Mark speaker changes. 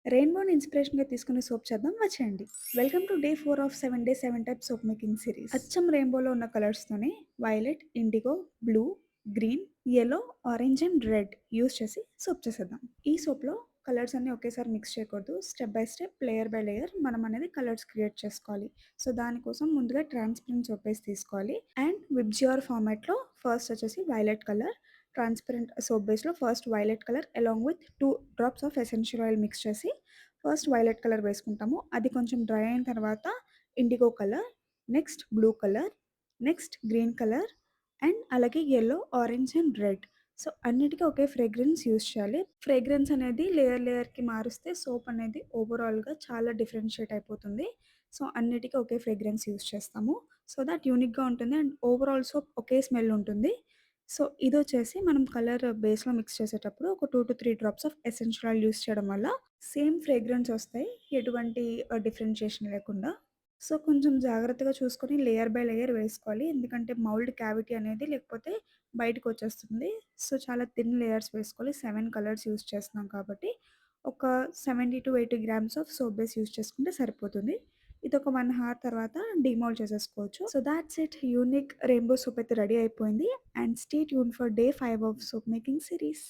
Speaker 1: రెయిన్‌బోని ఇన్‌స్పిరేషన్‌గా తీసుకుని సోప్ చేద్దాం వచ్చేయండి. Welcome to day 4 of 7 day 7 types soap making series. అచ్చం రెయిన్‌బోలో ఉన్న కలర్స్‌తోనే violet, indigo, blue, green, yellow, orange and red use చేసి సోప్ చేసేద్దాం. ఈ సోప్‌లో కలర్స్ అన్నీ ఒకేసారి మిక్స్ చేయకూడదు. Step by step, layer by layer మనం అనేది కలర్స్ క్రియేట్ చేసుకోవాలి. సో, దానికోసం ముందుగా ట్రాన్స్‌పరెంట్ సోప్ బేస్ తీసుకోవాలి. అండ్ విబ్జియోర్ ఫార్మాట్‌లో ఫస్ట్ వచ్చేసి వైలెట్ కలర్, ట్రాన్స్పరెంట్ సోప్ బేస్‌లో first violet colour along with 2 drops of essential oil mix చేసి ఫస్ట్ వైలెట్ కలర్ వేసుకుంటాము. అది కొంచెం డ్రై అయిన తర్వాత indigo colour, next blue colour, next green colour and అలాగే yellow, orange and red. So, అన్నిటికి ఒకే ఫ్రేగ్రెన్స్ యూజ్ చేయాలి. ఫ్రేగ్రెన్స్ అనేది లేయర్‌కి మారుస్తే సోప్ అనేది ఓవరాల్‌గా చాలా డిఫరెన్షియేట్ అయిపోతుంది. సో, అన్నిటికి ఒకే ఫ్రేగ్రెన్స్ యూజ్ చేస్తాము. సో దట్ యూనిక్‌గా ఉంటుంది and overall soap okay smell ఉంటుంది. సో, ఇదొచ్చేసి మనం కలర్ బేస్‌లో మిక్స్ చేసేటప్పుడు ఒక 2-3 drops of essential oil use చేయడం వల్ల సేమ్ ఫ్రేగ్రెన్స్ ఒస్తాయి. ఎటువంటి డిఫరెన్షియేషన్ లేకుండా. సో, కొంచెం జాగ్రత్తగా చూసుకొని లేయర్ బై లేయర్ వేసుకోవాలి. ఎందుకంటే మౌల్డ్ క్యావిటీ అనేది లేకపోతే బయటకొచ్చేస్తుంది. సో, చాలా థిన్ లేయర్స్ వేసుకోవాలి. 7 కలర్స్ యూజ్ చేస్తున్నాం కాబట్టి ఒక 70-80 grams of soap base use చేసుకుంటే సరిపోతుంది. ఇదొక 1 హార్ తర్వాత డీమోల్డ్ చేసేసుకోవచ్చు. So, thoughts it. Unique rainbow soap అయితే రెడీ అయిపోయింది. And stay tuned for day 5 of soap making series.